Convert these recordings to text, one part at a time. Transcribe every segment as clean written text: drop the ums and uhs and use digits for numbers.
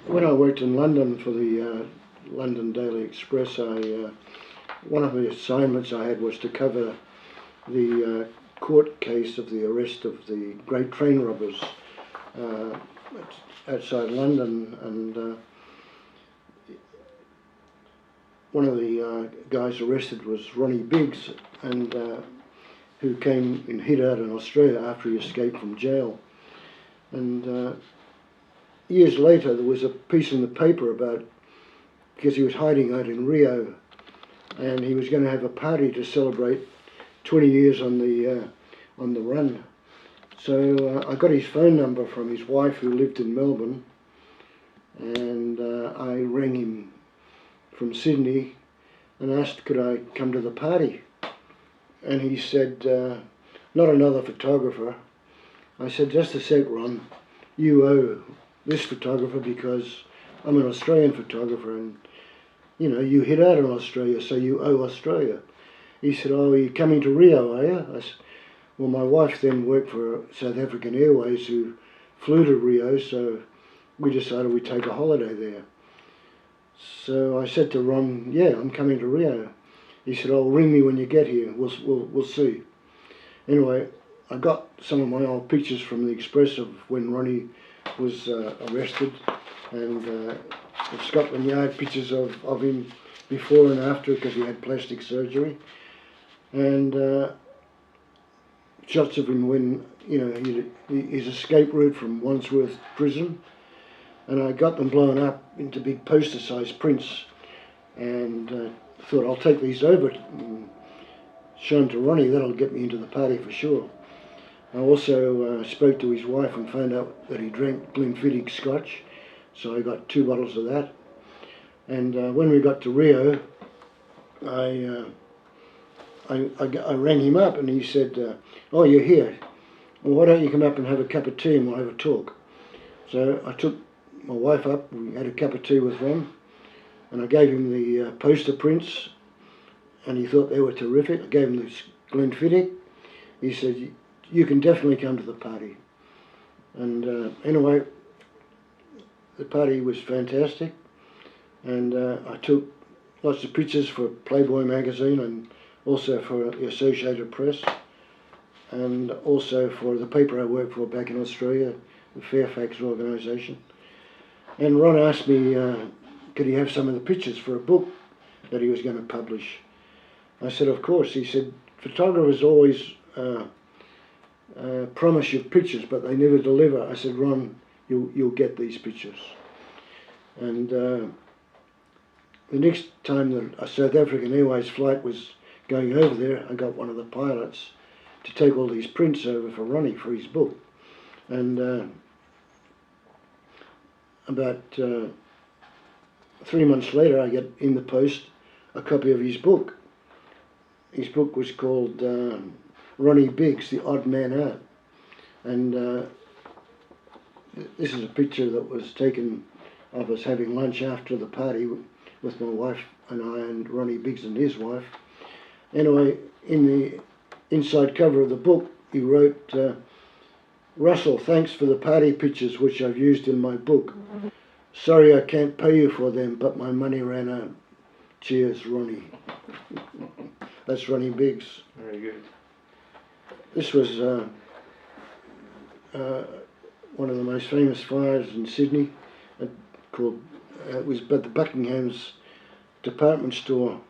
When I worked in London for the London Daily Express, one of the assignments I had was to cover the court case of the arrest of the great train robbers uh, outside London, and one of the guys arrested was Ronnie Biggs, and who came and hid out in Australia after he escaped from jail. And years later, there was a piece in the paper about, because he was hiding out in Rio, and he was going to have a party to celebrate 20 years on the run. So I got his phone number from his wife, who lived in Melbourne, and I rang him from Sydney and asked could I come to the party. And he said, not another photographer. I said, just a sec, Ron, you owe this photographer because I'm an Australian photographer, and you know, you hid out in Australia, so you owe Australia. He said, oh, are you coming to Rio, are you? I said, well, my wife then worked for South African Airways, who flew to Rio, so we decided we'd take a holiday there. So I said to Ron, yeah, I'm coming to Rio. He said, oh, ring me when you get here, we'll see. Anyway, I got some of my old pictures from the Express of when Ronnie was arrested, and the Scotland Yard pictures of him before and after, because he had plastic surgery, and shots of him when, you know, his escape route from Wandsworth prison, and I got them blown up into big poster-sized prints, and thought I'll take these over and show them to Ronnie. That'll get me into the party for sure. I also spoke to his wife and found out that he drank Glenfiddich Scotch, so I got 2 bottles of that. And when we got to Rio, I rang him up and he said, oh, you're here. Well, why don't you come up and have a cup of tea and we'll have a talk. So I took my wife up, we had a cup of tea with Ron, and I gave him the poster prints, and he thought they were terrific. I gave him this Glenfiddich. He said, you can definitely come to the party. And anyway, the party was fantastic, and I took lots of pictures for Playboy magazine and also for the Associated Press, and also for the paper I worked for back in Australia, the Fairfax organisation. And Ron asked me could he have some of the pictures for a book that he was going to publish. I said, of course. He said, photographers always promise you pictures, but they never deliver. I said, Ron, you'll get these pictures. And the next time that a South African Airways flight was going over there, I got one of the pilots to take all these prints over for Ronnie for his book. And about 3 months later, I get in the post a copy of his book. His book was called Ronnie Biggs, The Odd Man Out. And this is a picture that was taken of us having lunch after the party with my wife and I and Ronnie Biggs and his wife. Anyway, in the inside cover of the book, he wrote, Russell, thanks for the party pictures which I've used in my book. Sorry I can't pay you for them, but my money ran out. Cheers, Ronnie. That's Ronnie Biggs. Very good. This was one of the most famous fires in Sydney, called it was but the Buckingham's department store.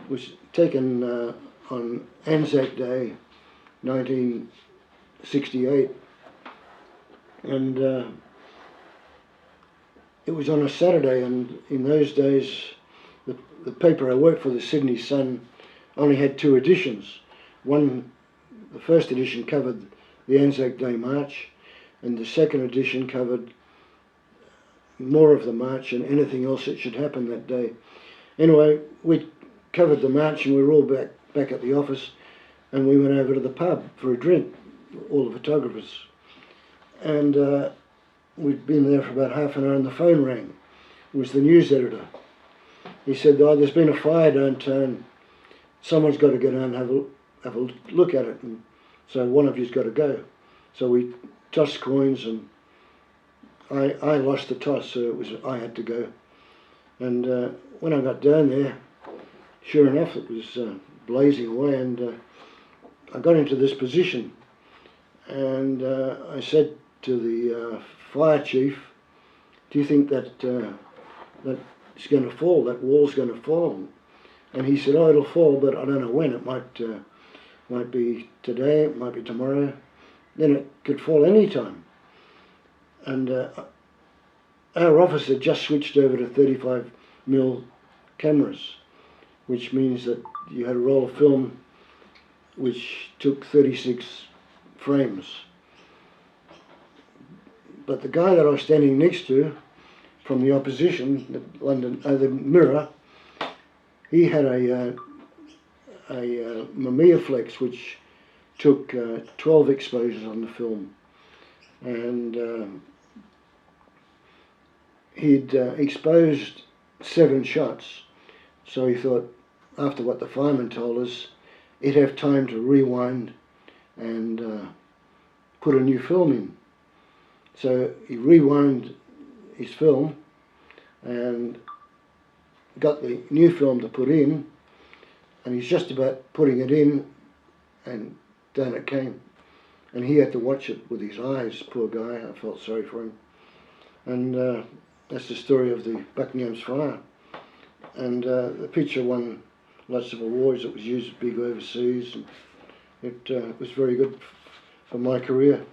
It was taken on Anzac Day, 1968, and it was on a Saturday. And in those days, the paper I worked for, the Sydney Sun, only had 2 editions. One, the first edition covered the Anzac Day March, and the second edition covered more of the march and anything else that should happen that day. Anyway, we covered the march and we were all back at the office, and we went over to the pub for a drink, all the photographers. And we'd been there for about half an hour and the phone rang. It was the news editor. He said, oh, there's been a fire downtown. Someone's got to go down and have a look at it. And so one of you's got to go. So we tossed coins and I lost the toss, so I had to go. And when I got down there, sure enough, it was blazing away, and I got into this position, and I said to the fire chief, "Do you think that that it's going to fall? That wall's going to fall?" And he said, "Oh, it'll fall, but I don't know when. It might be today, it might be tomorrow. Then it could fall any time." And our office had just switched over to 35mm cameras, which means that you had a roll of film which took 36 frames. But the guy that I was standing next to from the opposition, the Mirror, he had a Mamiya Flex which took 12 exposures on the film, and he'd exposed 7 shots, so he thought, after what the fireman told us, he'd have time to rewind and put a new film in. So he rewound his film and got the new film to put in, and he's just about putting it in, and down it came. And he had to watch it with his eyes, poor guy. I felt sorry for him. And that's the story of the Buckingham's fire. And the picture won lots of awards. It was used big overseas, and it was very good for my career.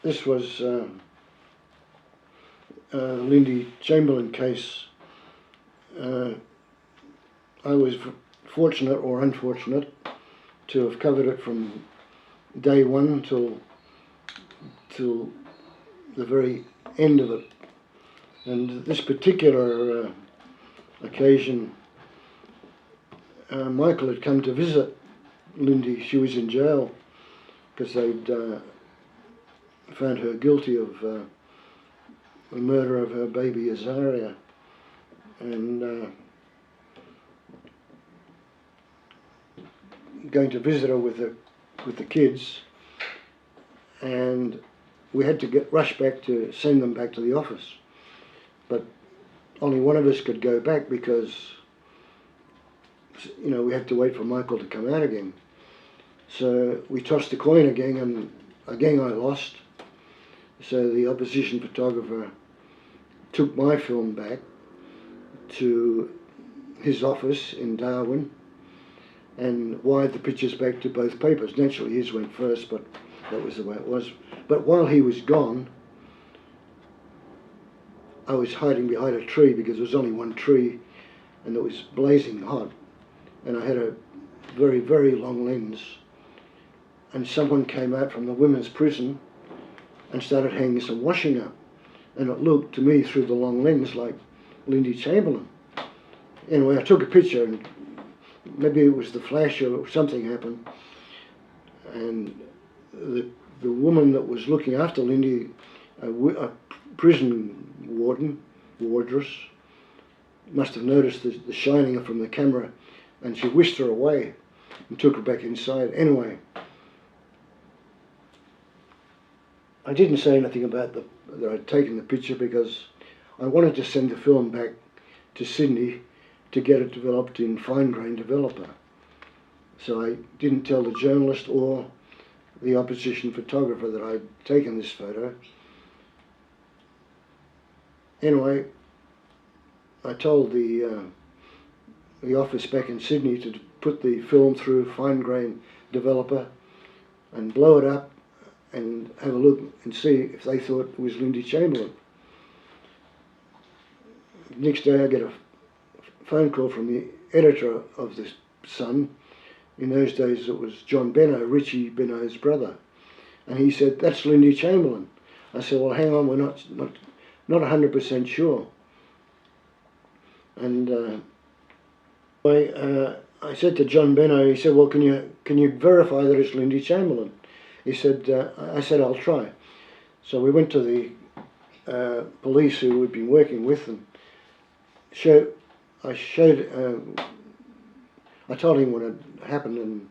This was Lindy Chamberlain case. I was fortunate or unfortunate to have covered it from day one till the very end of it. And this particular occasion, Michael had come to visit Lindy. She was in jail because they'd found her guilty of the murder of her baby Azaria, and going to visit her with the kids, and we had to rush back to send them back to the office, but only one of us could go back because, you know, we had to wait for Michael to come out again. So we tossed the coin again, and again I lost. So the opposition photographer took my film back to his office in Darwin and wired the pictures back to both papers. Naturally his went first, but that was the way it was. But while he was gone, I was hiding behind a tree because there was only one tree and it was blazing hot, and I had a very, very long lens, and someone came out from the women's prison and started hanging some washing up, and it looked to me through the long lens like Lindy Chamberlain. Anyway, I took a picture, and maybe it was the flash or something happened, and the woman that was looking after Lindy, a prison wardress, must have noticed the shining from the camera, and she whisked her away and took her back inside. Anyway, I didn't say anything about that I'd taken the picture because I wanted to send the film back to Sydney to get it developed in fine grain developer. So I didn't tell the journalist or the opposition photographer that I'd taken this photo. Anyway, I told the office back in Sydney to put the film through fine grain developer and blow it up and have a look and see if they thought it was Lindy Chamberlain. Next day I get a phone call from the editor of the Sun. In those days it was John Benno, Richie Benno's brother, and he said, "That's Lindy Chamberlain." I said, "Well, hang on, we're not 100% sure." And I said to John Benno, he said, "Well, can you verify that it's Lindy Chamberlain?" He said, I said, "I'll try." So we went to the police who we'd been working with, and I told him what had happened, and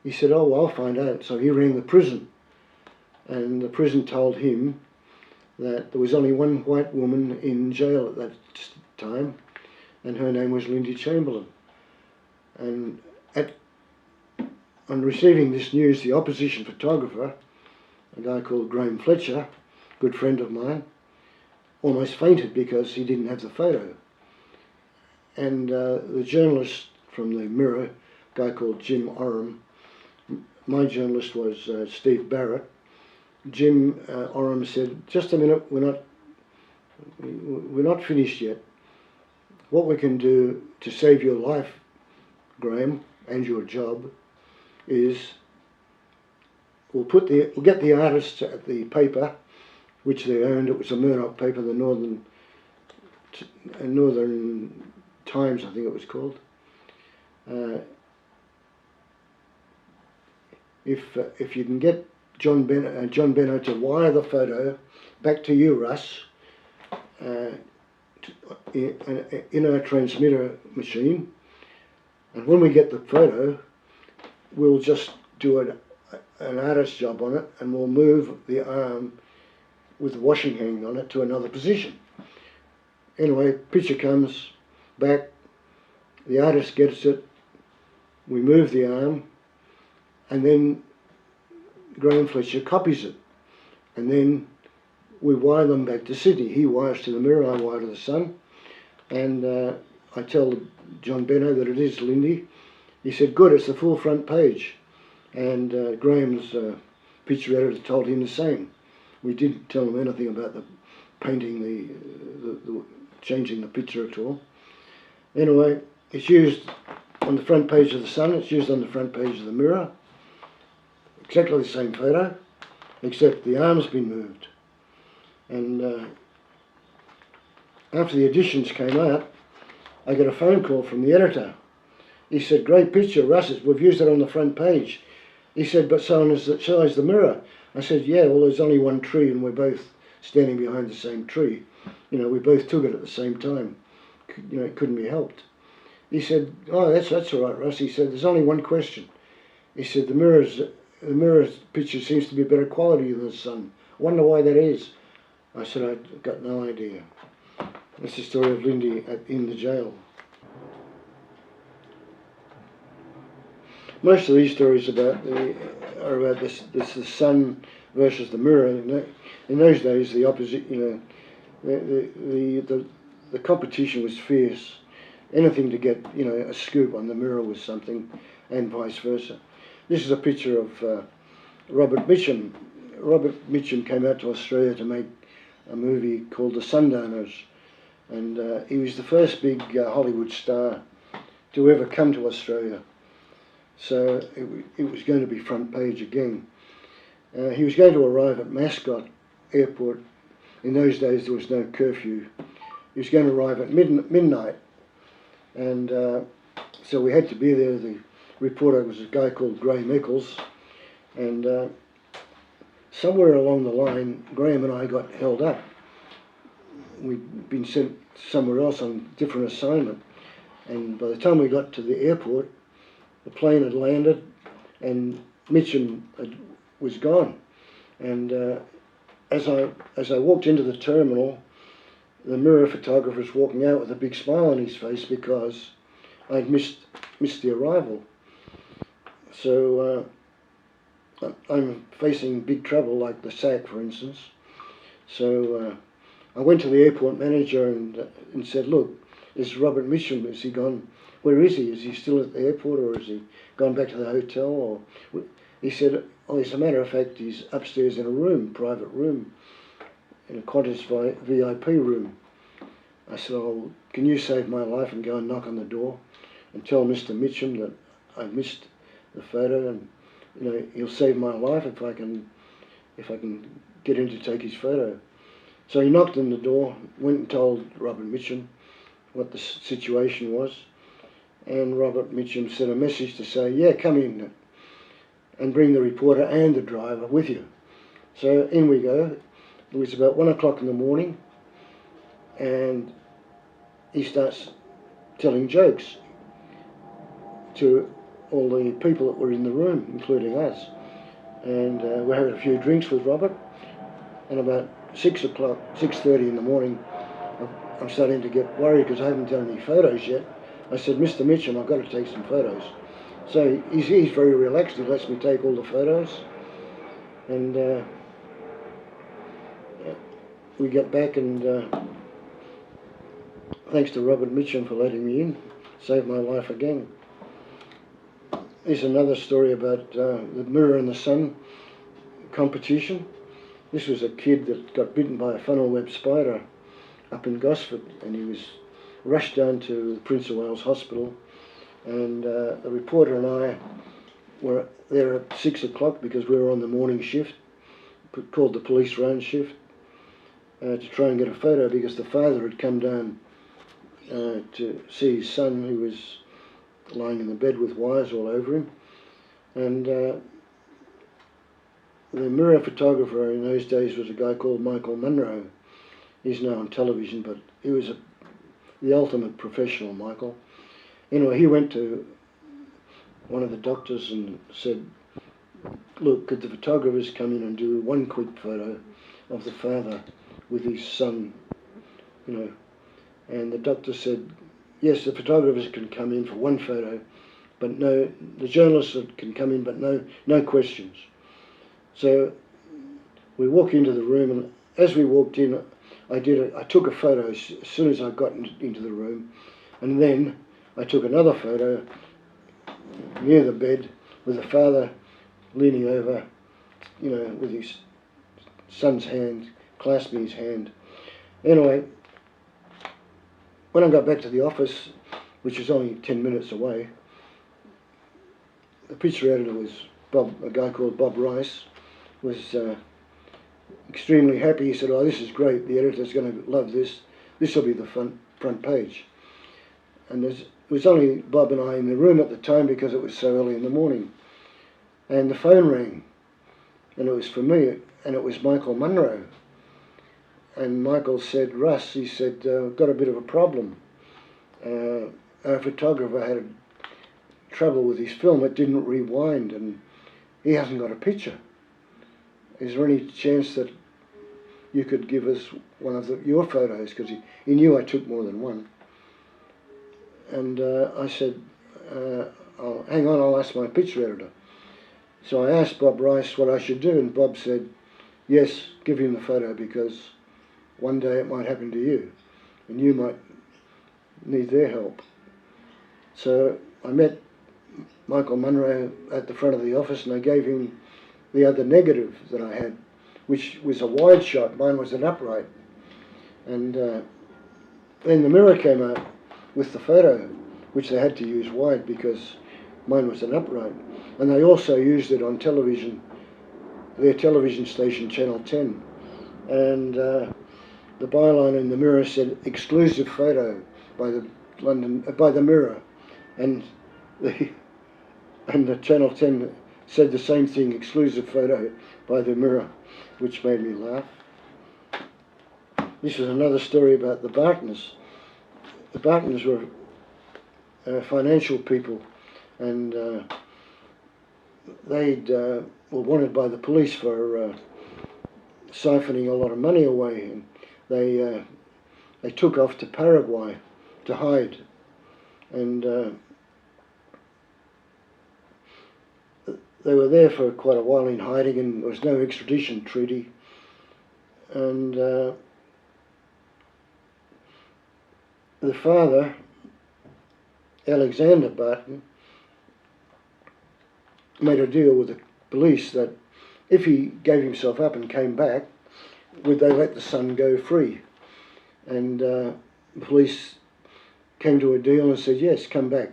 he said, "Oh, well, I'll find out." So he rang the prison, and the prison told him that there was only one white woman in jail at that time, and her name was Lindy Chamberlain. And on receiving this news, the opposition photographer, a guy called Graham Fletcher, good friend of mine, almost fainted because he didn't have the photo. And the journalist from the Mirror, a guy called Jim Oram, my journalist was Steve Barrett. Jim Oram said, "Just a minute, we're not finished yet. What we can do to save your life, Graham, and your job, is we'll get the artists at the paper, which they owned. It was a Murdoch paper, the Northern Times, I think it was called. If you can get John Benno to wire the photo back to you, Russ, in our transmitter machine, and when we get the photo, we'll just do an artist job on it, and we'll move the arm with the washing hanging on it to another position." Anyway, picture comes back, the artist gets it, we move the arm, and then Graham Fletcher copies it, and then we wire them back to Sydney. He wires to the Mirror, I wire to the Sun, and I tell John Benno that it is Lindy. He said, "Good, it's the full front page." And Graham's picture editor told him the same. We didn't tell him anything about the painting, the changing the picture at all. Anyway, it's used on the front page of the Sun, it's used on the front page of the Mirror. Exactly the same photo, except the arm's been moved. And after the editions came out, I got a phone call from the editor. He said, "Great picture, Russ, we've used it on the front page." He said, "But so is the Mirror." I said, "Yeah, well, there's only one tree and we're both standing behind the same tree. You know, we both took it at the same time. You know, it couldn't be helped." He said, "Oh, that's all right, Russ." He said, "There's only one question." He said, the Mirror's picture seems to be better quality than the Sun. I wonder why that is." I said, "I've got no idea." That's the story of Lindy in the jail. Most of these stories are about the Sun versus the Mirror. In those days, the opposite, you know, the competition was fierce. Anything to get, you know, a scoop on the Mirror was something, and vice versa. This is a picture of Robert Mitchum. Robert Mitchum came out to Australia to make a movie called The Sundowners, and he was the first big Hollywood star to ever come to Australia. So it was going to be front page again. He was going to arrive at Mascot Airport. In those days there was no curfew. He was going to arrive at midnight, and so we had to be there. The reporter was a guy called Graham Eccles, and somewhere along the line Graham and I got held up. We'd been sent somewhere else on a different assignment, and by the time we got to the airport, the plane had landed and Mitchum was gone. And as I walked into the terminal, the Mirror photographer was walking out with a big smile on his face because I'd missed the arrival. So I'm facing big trouble, like the sack, for instance. So I went to the airport manager and said, "Look, is Robert Mitchum, is he gone? Where is he? Is he still at the airport, or has he gone back to the hotel?" Or he said, "Oh, as a matter of fact, he's upstairs in a room, private room, in a Qantas VIP room." I said, "Oh, can you save my life and go and knock on the door and tell Mr. Mitchum that I missed the photo, and you know he'll save my life if I can get him to take his photo." So he knocked on the door, went and told Robert Mitchum what the situation was, and Robert Mitchum sent a message to say, "Yeah, come in and bring the reporter and the driver with you." So in we go. It was about 1 o'clock in the morning, and he starts telling jokes to all the people that were in the room, including us. And we're having a few drinks with Robert, and about 6 o'clock, 6:30 in the morning, I'm starting to get worried because I haven't done any photos yet. I said, Mr. Mitchum, I've got to take some photos. So he's very relaxed. He lets me take all the photos. And we get back, and thanks to Robert Mitchum for letting me in, saved my life again. Here's another story about the Mirror and the Sun competition. This was a kid that got bitten by a funnel web spider up in Gosford, and he was rushed down to the Prince of Wales Hospital, and the reporter and I were there at 6 o'clock because we were on the morning shift, called the police round shift, to try and get a photo because the father had come down to see his son, who was lying in the bed with wires all over him. And the Mirror photographer in those days was a guy called Michael Munro. He's now on television, but he was the ultimate professional, Michael. Anyway, he went to one of the doctors and said, look, could the photographers come in and do one quick photo of the father with his son, you know. And the doctor said, yes, the photographers can come in for one photo, but no, the journalists can come in, but no questions. So we walk into the room, and as we walked in, I took a photo as soon as I got into the room, and then I took another photo near the bed with the father leaning over, you know, with his son's hand, clasping his hand. Anyway, when I got back to the office, which was only 10 minutes away, the picture editor was a guy called Bob Rice, was extremely happy. He said, oh, this is great, the editor's going to love this. This will be the front page. And it was only Bob and I in the room at the time because it was so early in the morning. And the phone rang, and it was for me, and it was Michael Munro. And Michael said, Russ, he said, got a bit of a problem. Our photographer had trouble with his film, it didn't rewind, and he hasn't got a picture. Is there any chance that you could give us one of your photos? Because he knew I took more than one. And I said, hang on, I'll ask my picture editor. So I asked Bob Rice what I should do, and Bob said, yes, give him the photo because one day it might happen to you, and you might need their help. So I met Michael Munro at the front of the office, and I gave him the other negative that I had, which was a wide shot. Mine was an upright. And then the Mirror came out with the photo, which they had to use wide because mine was an upright. And they also used it on television, their television station, Channel 10. And the byline in the Mirror said, exclusive photo by the Mirror. And the Channel 10 said the same thing, exclusive photo by the Mirror, which made me laugh. This was another story about the Bartons. The Bartons were financial people, and they were wanted by the police for siphoning a lot of money away, and they took off to Paraguay to hide, and they were there for quite a while in hiding, and there was no extradition treaty. And the father, Alexander Barton, made a deal with the police that if he gave himself up and came back, would they let the son go free? And the police came to a deal and said, yes, come back.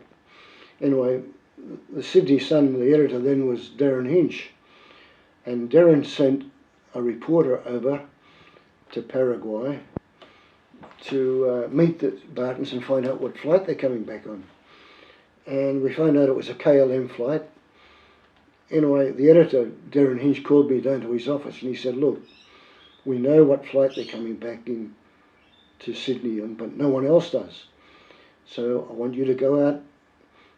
Anyway, the Sydney Sun, the editor then was Darren Hinch, and Darren sent a reporter over to Paraguay to meet the Bartons and find out what flight they're coming back on. And we found out it was a KLM flight. Anyway, the editor, Darren Hinch, called me down to his office and he said, look, we know what flight they're coming back in to Sydney on, but no one else does. So I want you to go out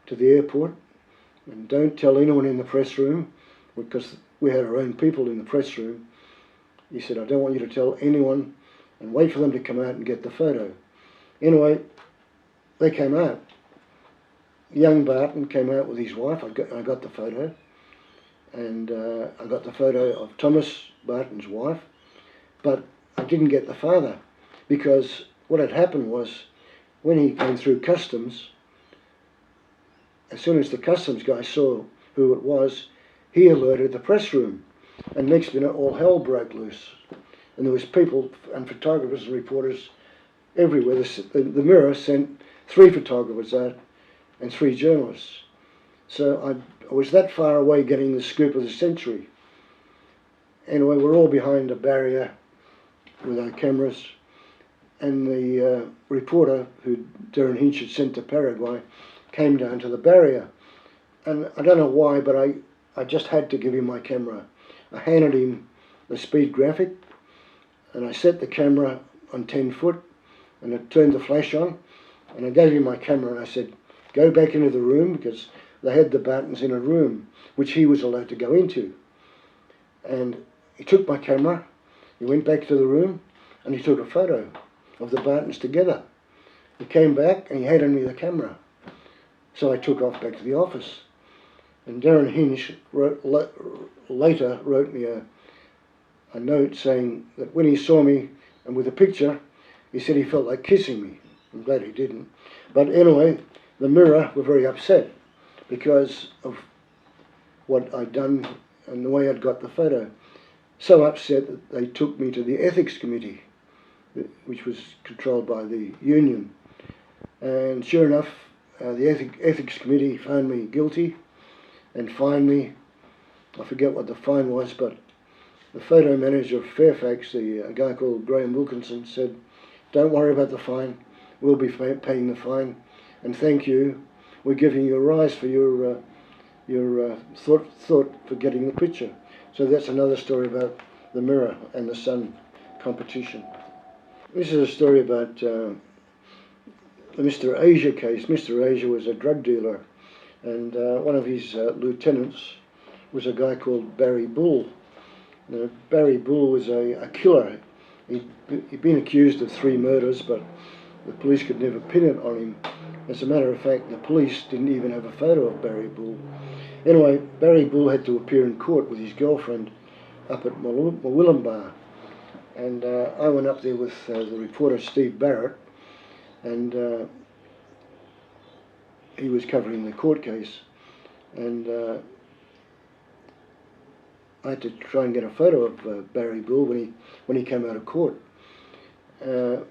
to the airport and don't tell anyone in the press room, because we had our own people in the press room, He said, I don't want you to tell anyone and wait for them to come out and get the photo. Anyway, they came out. Young Barton came out with his wife. I got the photo. And I got the photo of Thomas Barton's wife. But I didn't get the father, because what had happened was, when he came through customs, as soon as the customs guy saw who it was, he alerted the press room, and next minute all hell broke loose, and there was people and photographers and reporters everywhere. The Mirror sent 3 photographers out and 3 journalists. So I was that far away getting the scoop of the century. Anyway, we're all behind a barrier with our cameras, and the reporter who Darren Hinch had sent to Paraguay came down to the barrier. And I don't know why, but I just had to give him my camera. I handed him the speed graphic, and I set the camera on 10 foot, and I turned the flash on, and I gave him my camera, and I said, go back into the room, because they had the Bartons in a room which he was allowed to go into. And he took my camera, he went back to the room, and he took a photo of the Bartons together. He came back and he handed me the camera. So I took off back to the office. And Darren Hinch later wrote me a note saying that when he saw me and with a picture, he said he felt like kissing me. I'm glad he didn't. But anyway, the Mirror were very upset because of what I'd done and the way I'd got the photo. So upset that they took me to the ethics committee, which was controlled by the union. And sure enough, the ethics committee found me guilty and fined me. I forget what the fine was, but the photo manager of Fairfax, a guy called Graham Wilkinson, said, don't worry about the fine, we'll be paying the fine, and thank you, we're giving you a rise for your thought for getting the picture. So that's another story about the Mirror and the Sun competition. This is a story about the Mr. Asia case. Mr. Asia was a drug dealer, and one of his lieutenants was a guy called Barry Bull. Now, Barry Bull was a killer. He'd been accused of 3 murders, but the police could never pin it on him. As a matter of fact, the police didn't even have a photo of Barry Bull. Anyway, Barry Bull had to appear in court with his girlfriend up at Murwillumbah. And I went up there with the reporter Steve Barrett, and he was covering the court case. And I had to try and get a photo of Barry Bull when he came out of court. The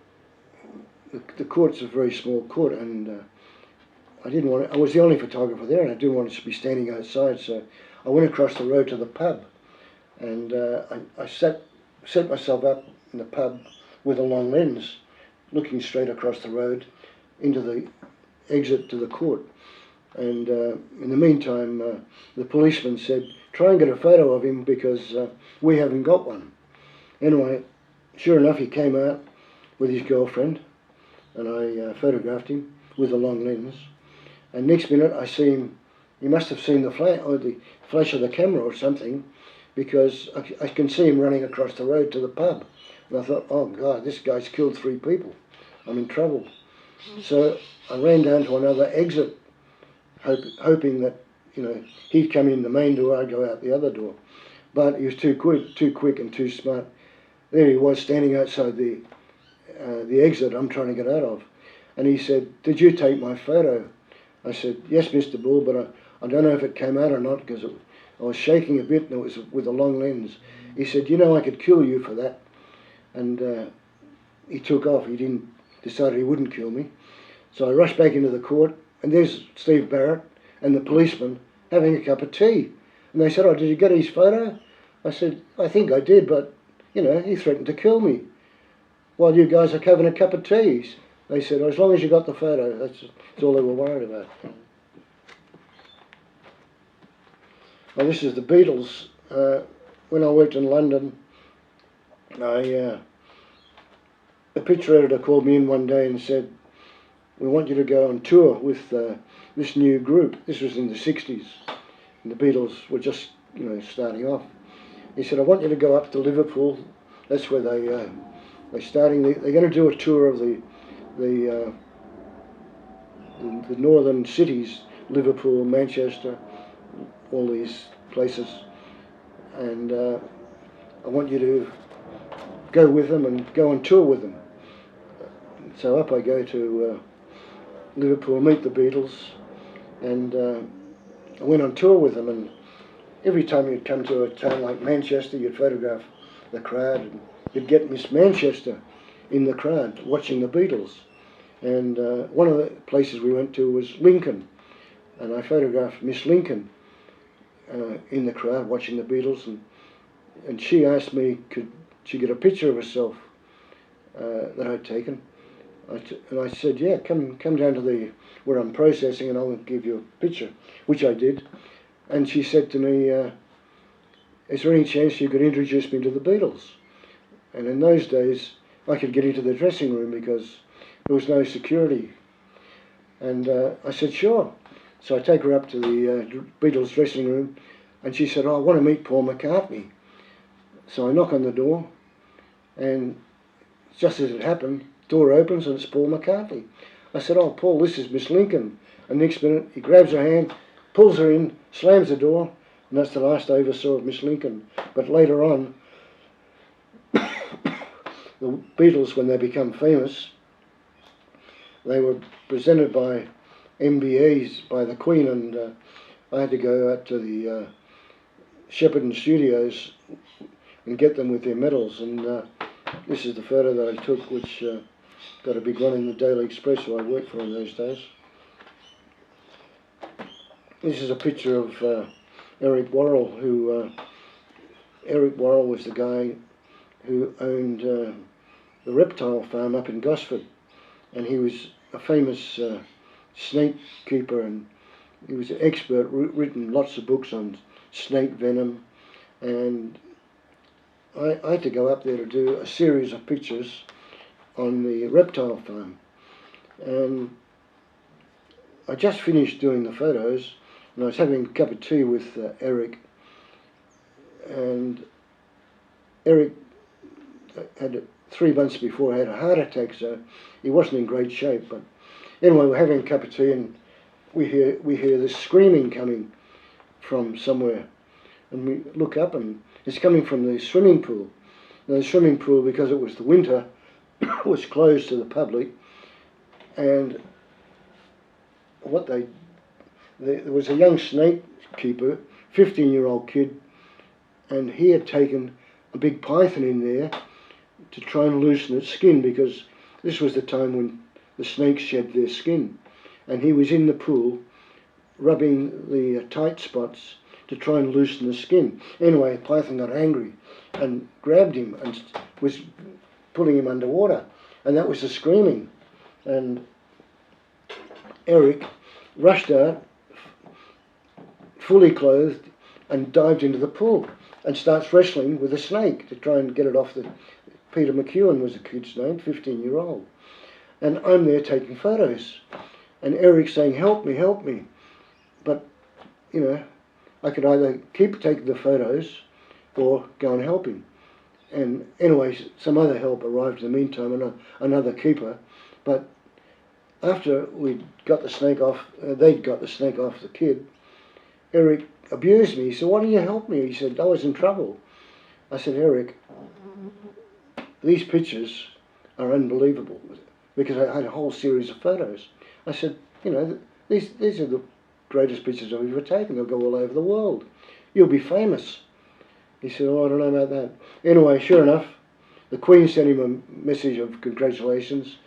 court's a very small court, and I was the only photographer there, and I didn't want to be standing outside, so I went across the road to the pub, and I set myself up in the pub with a long lens, looking straight across the road into the exit to the court. And in the meantime, the policeman said, try and get a photo of him because we haven't got one. Anyway, sure enough, he came out with his girlfriend, and I photographed him with a long lens. And next minute I see him, he must have seen the flash of the camera or something, because I can see him running across the road to the pub. And I thought, oh God, this guy's killed 3 people. I'm in trouble. So I ran down to another exit, hoping that, he'd come in the main door, I'd go out the other door. But he was too quick and too smart. There he was standing outside the exit I'm trying to get out of. And he said, did you take my photo? I said, yes, Mr. Bull, but I don't know if it came out or not, because I was shaking a bit and it was with a long lens. He said, I could kill you for that. And he took off. He decided he wouldn't kill me. So I rushed back into the court, and there's Steve Barrett and the policeman having a cup of tea. And they said, oh, did you get his photo? I said, I think I did, but, he threatened to kill me while you guys are having a cup of tea. They said, as long as you got the photo, that's all they were worried about. Well, this is the Beatles. When I worked in London, the picture editor called me in one day and said, we want you to go on tour with this new group. This was in the 60s, and the Beatles were just, starting off. He said, I want you to go up to Liverpool That's where they're starting. They're going to do a tour of the the northern cities, Liverpool, Manchester, all these places, and I want you to go with them and go on tour with them. So up I go to Liverpool, meet the Beatles, and I went on tour with them, and every time you'd come to a town like Manchester, you'd photograph the crowd, and you'd get Miss Manchester in the crowd watching the Beatles. And one of the places we went to was Lincoln, and I photographed Miss Lincoln in the crowd watching the Beatles, and she asked me could she get a picture of herself that I'd taken. And I said, yeah, come down to where I'm processing and I'll give you a picture, which I did. And she said to me, is there any chance you could introduce me to the Beatles? And in those days, I could get into the dressing room because there was no security. And I said, sure. So I take her up to the Beatles dressing room, and she said, oh, I want to meet Paul McCartney. So I knock on the door, and just as it happened, door opens and it's Paul McCartney. I said, oh, Paul, this is Miss Lincoln. And next minute, he grabs her hand, pulls her in, slams the door, and that's the last I ever saw of Miss Lincoln. But later on, the Beatles, when they become famous, they were presented by MBEs, by the Queen, and I had to go out to the Shepperton Studios and get them with their medals. And this is the photo that I took, which got a big run in the Daily Express, who I worked for in those days. This is a picture of Eric Worrell, who Eric Worrell was the guy who owned the reptile farm up in Gosford, and he was a famous snake keeper, and he was an expert, written lots of books on snake venom, and I had to go up there to do a series of pictures on the reptile farm. And I just finished doing the photos, and I was having a cup of tea with Eric, and Eric had 3 months before had a heart attack, so he wasn't in great shape. But anyway, we're having a cup of tea, and we hear this screaming coming from somewhere, and we look up, and it's coming from the swimming pool. Now, the swimming pool, because it was the winter, was closed to the public, and there was a young snake keeper, 15-year-old kid, and he had taken a big python in there to try and loosen its skin, because this was the time when the snakes shed their skin, and he was in the pool rubbing the tight spots to try and loosen the skin. Anyway, the python got angry and grabbed him and was pulling him underwater, and that was the screaming. And Eric rushed out, fully clothed, and dived into the pool and starts wrestling with a snake to try and get it off. Peter McEwen was the kid's name, 15-year-old. And I'm there taking photos, and Eric's saying, help me, help me. But, you know, I could either keep taking the photos or go and help him. And anyway, some other help arrived in the meantime, another keeper. But after we'd got the snake off, they'd got the snake off the kid, Eric abused me. He said, why didn't you help me? He said, I was in trouble. I said, Eric, these pictures are unbelievable, because I had a whole series of photos. I said, you know, these are the greatest pictures I've ever taken. They'll go all over the world. You'll be famous. He said, oh, I don't know about that. Anyway, sure enough, the Queen sent him a message of congratulations,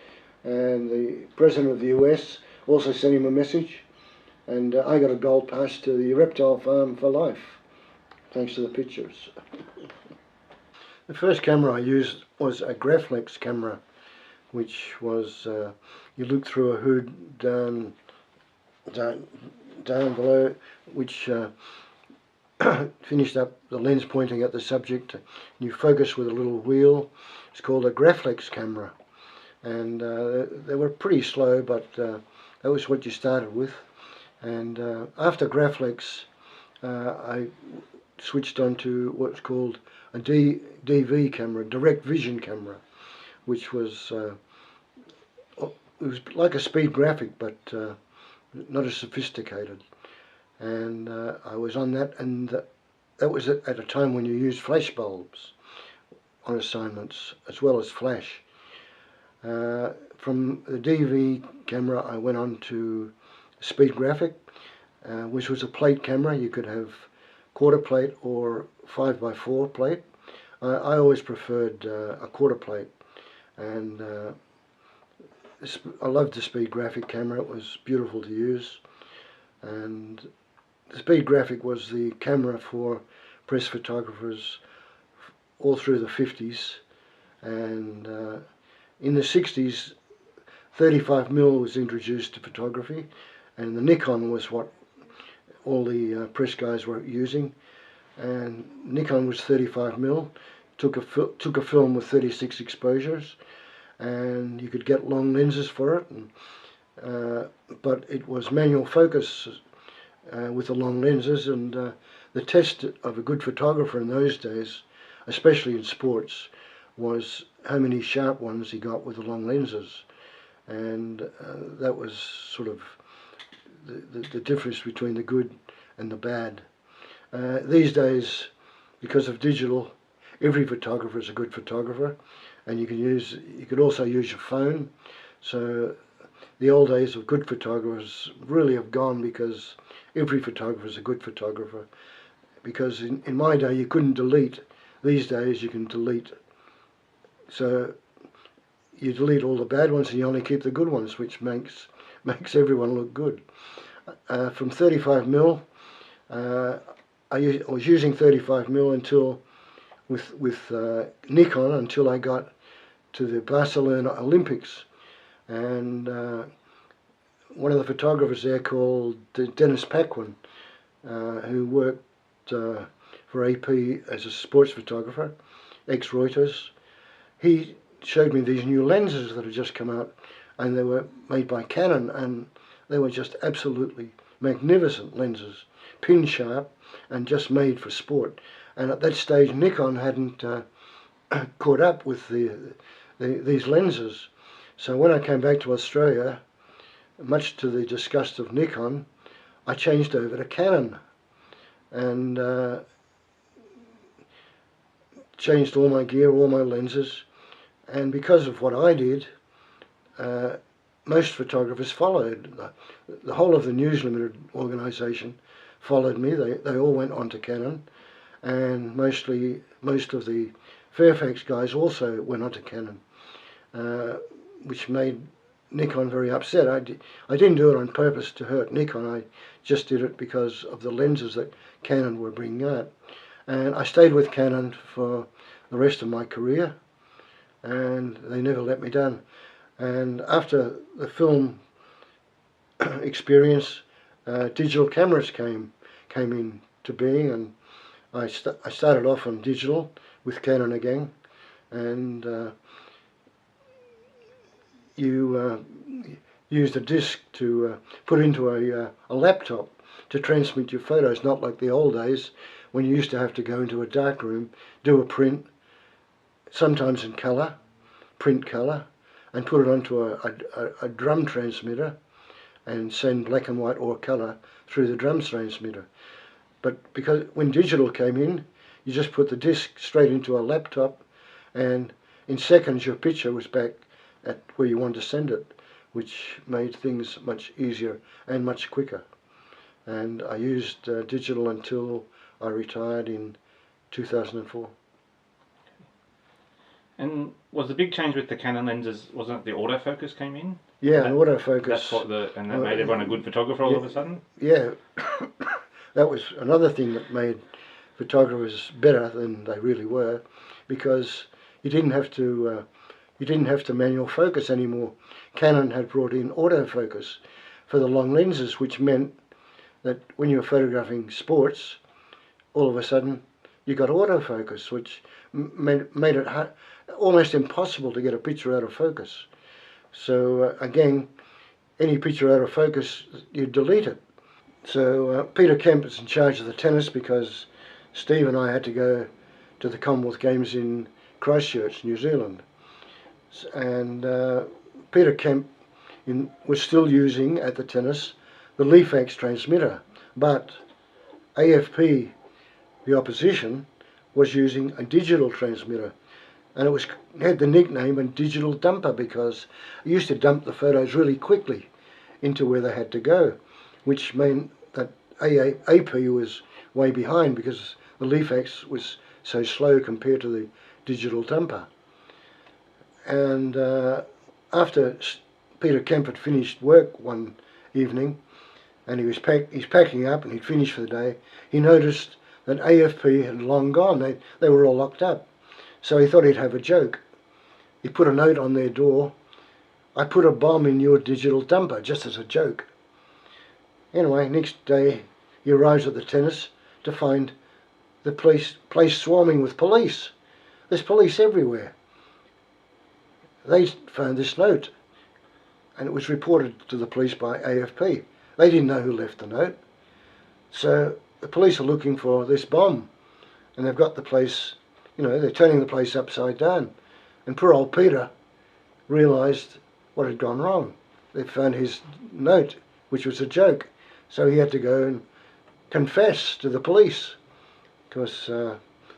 and the President of the US also sent him a message, and I got a gold pass to the reptile farm for life, thanks to the pictures. The first camera I used was a Graflex camera, which was, you look through a hood down below, which finished up the lens pointing at the subject. You focus with a little wheel. It's called a Graflex camera, and they were pretty slow, but that was what you started with. And after Graflex, I switched on to what's called a DV camera, direct vision camera, which was it was like a speed graphic, but not as sophisticated. And I was on that, and that was at a time when you used flash bulbs on assignments as well as flash. From the DV camera, I went on to speed graphic, which was a plate camera. You could have quarter plate or 5x4 plate. I always preferred a quarter plate, and I loved the speed graphic camera. It was beautiful to use, and the speed graphic was the camera for press photographers all through the 50s, and in the 60s 35mm was introduced to photography, and the Nikon was what all the press guys were using, and Nikon was 35mm, took a film with 36 exposures, and you could get long lenses for it, and, but it was manual focus with the long lenses, and the test of a good photographer in those days, especially in sports, was how many sharp ones he got with the long lenses, and that was sort of the difference between the good and the bad. These days, because of digital, every photographer is a good photographer, and you could also use your phone. So the old days of good photographers really have gone, because every photographer is a good photographer. Because in my day you couldn't delete. These days you can delete. So you delete all the bad ones and you only keep the good ones, which makes everyone look good. From 35mm, I was using 35mm until with Nikon until I got to the Barcelona Olympics, and one of the photographers there called Dennis Paquin, who worked for AP as a sports photographer, ex-Reuters, he showed me these new lenses that had just come out, and they were made by Canon, and they were just absolutely magnificent lenses, pin sharp and just made for sport. And at that stage Nikon hadn't caught up with these lenses. So when I came back to Australia, much to the disgust of Nikon, I changed over to Canon, and changed all my gear, all my lenses, and because of what I did, most photographers followed. The whole of the News Limited organisation followed me. They all went on to Canon, and most of the Fairfax guys also went on to Canon, which made Nikon very upset. I didn't do it on purpose to hurt Nikon. I just did it because of the lenses that Canon were bringing out. And I stayed with Canon for the rest of my career, and they never let me down. And after the film experience, digital cameras came into being, and I started off on digital with Canon again, and you used a disc to put into a laptop to transmit your photos, not like the old days when you used to have to go into a dark room, do a print, sometimes in colour, print colour, and put it onto a drum transmitter and send black and white or colour through the drum transmitter. But because when digital came in, you just put the disc straight into a laptop, and in seconds your picture was back at where you wanted to send it, which made things much easier and much quicker. And I used digital until I retired in 2004. And was the big change with the Canon lenses, wasn't it the autofocus came in? Yeah, an autofocus. That's what and that made everyone a good photographer all of a sudden? Yeah, that was another thing that made photographers better than they really were, because you didn't have to manual focus anymore. Canon had brought in autofocus for the long lenses, which meant that when you were photographing sports, all of a sudden you got autofocus, which made it almost impossible to get a picture out of focus. So again, any picture out of focus, you delete it. So Peter Kemp is in charge of the tennis, because Steve and I had to go to the Commonwealth Games in Christchurch, New Zealand. And Peter Kemp was still using, at the tennis, the Leafax transmitter. But AFP, the opposition, was using a digital transmitter. And it had the nickname a digital dumper because it used to dump the photos really quickly into where they had to go, which meant that AP was way behind because the Leafax was so slow compared to the digital dumper. And after Peter Kemp had finished work one evening, and he's packing up and he'd finished for the day, he noticed that AFP had long gone. They were all locked up. So he thought he'd have a joke. He put a note on their door, "I put a bomb in your digital dumper," just as a joke. Anyway, next day he arrives at the tennis to find the place swarming with police. There's police everywhere. They found this note, and it was reported to the police by AFP. They didn't know who left the note. So the police are looking for this bomb, and they've got the place, they're turning the place upside down. And poor old Peter realised what had gone wrong. They found his note, which was a joke. So he had to go and confess to the police, because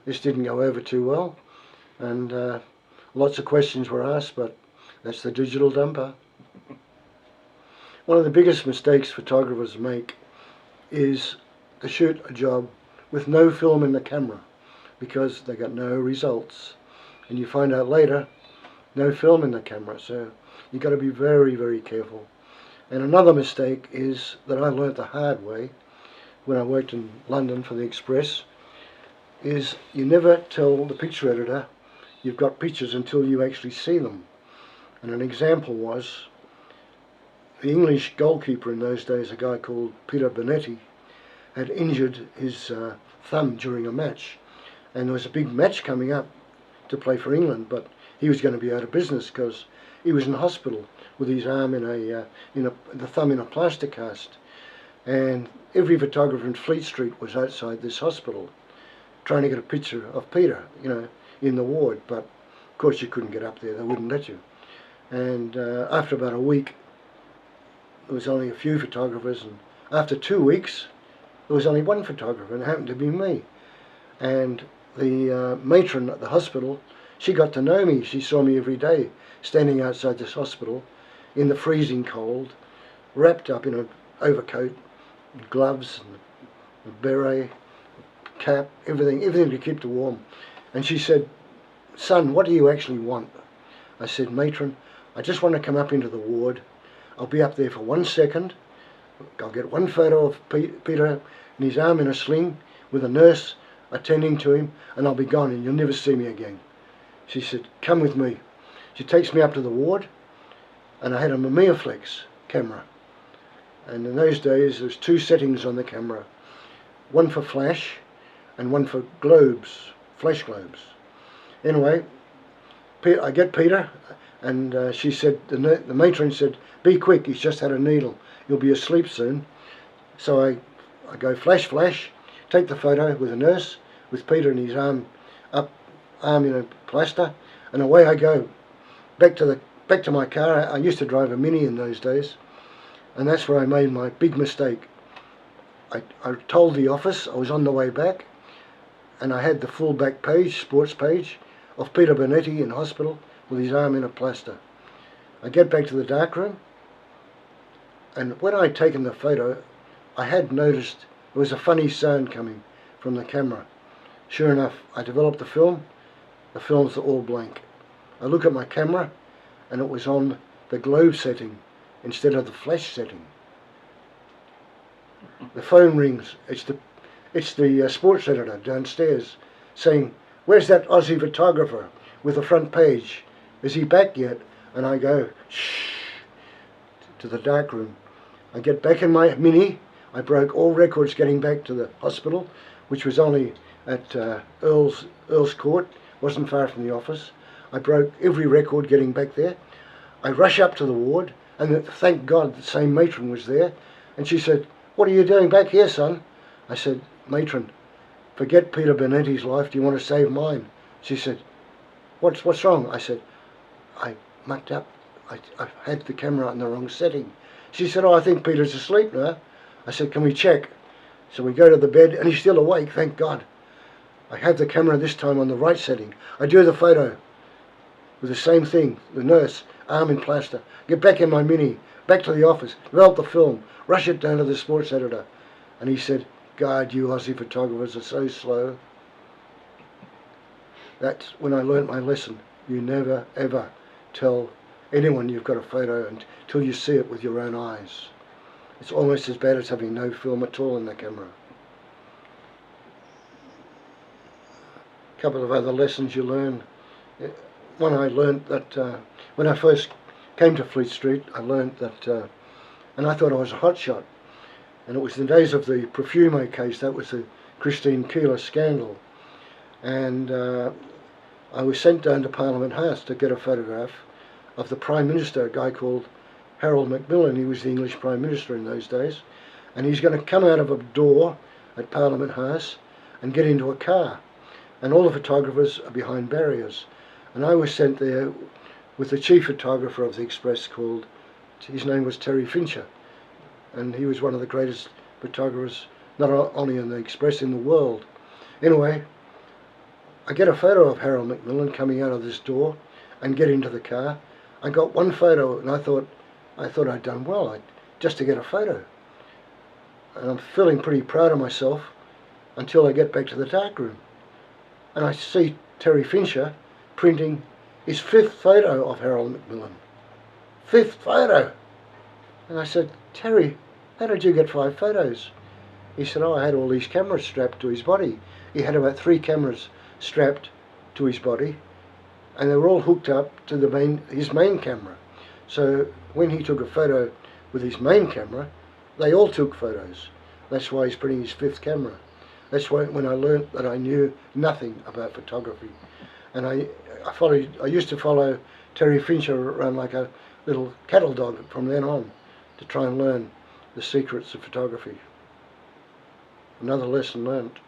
this didn't go over too well. And lots of questions were asked, but that's the digital dumper. One of the biggest mistakes photographers make is to shoot a job with no film in the camera, because they got no results. And you find out later, no film in the camera, so you've got to be very, very careful. And another mistake is that I learnt the hard way when I worked in London for the Express, is you never tell the picture editor you've got pictures until you actually see them. And an example was the English goalkeeper in those days, a guy called Peter Bonetti, had injured his thumb during a match, and there was a big match coming up to play for England, but he was going to be out of business because he was in hospital with his arm the thumb in a plaster cast. And every photographer in Fleet Street was outside this hospital trying to get a picture of Peter, in the ward, but of course you couldn't get up there, they wouldn't let you. And after about a week, there was only a few photographers, and after 2 weeks, there was only one photographer, and it happened to be me. And the matron at the hospital, she got to know me. She saw me every day, standing outside this hospital in the freezing cold, wrapped up in an overcoat, gloves, and a beret, cap, everything to keep you warm. And she said, "Son, what do you actually want?" I said, "Matron, I just want to come up into the ward. I'll be up there for 1 second. I'll get one photo of Peter and his arm in a sling with a nurse attending to him, and I'll be gone and you'll never see me again." She said, "Come with me." She takes me up to the ward, and I had a Mimeoflex camera. And in those days there was 2 settings on the camera, one for flash and one for globes, flash globes. Anyway, I get Peter, and she said, the matron said, "Be quick, he's just had a needle. He'll be asleep soon." So I go flash, take the photo with a nurse, with Peter and his arm in a plaster, and away I go. Back to my car. I used to drive a Mini in those days, and that's where I made my big mistake. I told the office I was on the way back, and I had the full back page, sports page, of Peter Bonetti in hospital with his arm in a plaster. I get back to the darkroom, and when I'd taken the photo, I had noticed there was a funny sound coming from the camera. Sure enough, I developed the film. The films are all blank. I look at my camera, and it was on the globe setting instead of the flash setting. The phone rings. It's the sports editor downstairs saying, "Where's that Aussie photographer with the front page? Is he back yet?" And I go, "Shh," to the dark room. I get back in my Mini. I broke all records getting back to the hospital, which was only at Earl's Court, wasn't far from the office. I broke every record getting back there. I rush up to the ward, and thank God the same matron was there. And she said, "What are you doing back here, son?" I said, "Matron, forget Peter Benetti's life, do you want to save mine? She said, what's wrong? I said, I mucked up. I had the camera in the wrong setting. She said, oh, I think Peter's asleep now. I said, can we check? So we go to the bed, and he's still awake, thank God. I have the camera this time on the right setting. I do the photo with the same thing, the nurse, arm in plaster. Get back in my Mini, back to the office, develop the film, rush it down to the sports editor. And he said, God, you Aussie photographers are so slow. That's when I learnt my lesson. You never, ever tell anyone you've got a photo until you see it with your own eyes. It's almost as bad as having no film at all in the camera. A couple of other lessons you learn. One, I learned that when I first came to Fleet Street, I learned that, and I thought I was a hotshot, and it was the days of the Profumo case. That was the Christine Keeler scandal, and I was sent down to Parliament House to get a photograph of the Prime Minister, a guy called Harold Macmillan. He was the English Prime Minister in those days, and he's going to come out of a door at Parliament House and get into a car, and all the photographers are behind barriers. And I was sent there with the chief photographer of the Express his name was Terry Fincher, and he was one of the greatest photographers, not only in the Express, in the world. Anyway, I get a photo of Harold Macmillan coming out of this door and get into the car. I got one photo, and I thought I'd done well, just to get a photo. And I'm feeling pretty proud of myself until I get back to the darkroom. And I see Terry Fincher printing his 5th photo of Harold Macmillan. 5th photo! And I said, Terry, how did you get 5 photos? He said, oh, I had all these cameras strapped to his body. He had about 3 cameras strapped to his body, and they were all hooked up to his main camera. So when he took a photo with his main camera, they all took photos. That's why he's putting his 5th camera. That's when I learnt that I knew nothing about photography. And I used to follow Terry Fincher around like a little cattle dog from then on to try and learn the secrets of photography. Another lesson learnt.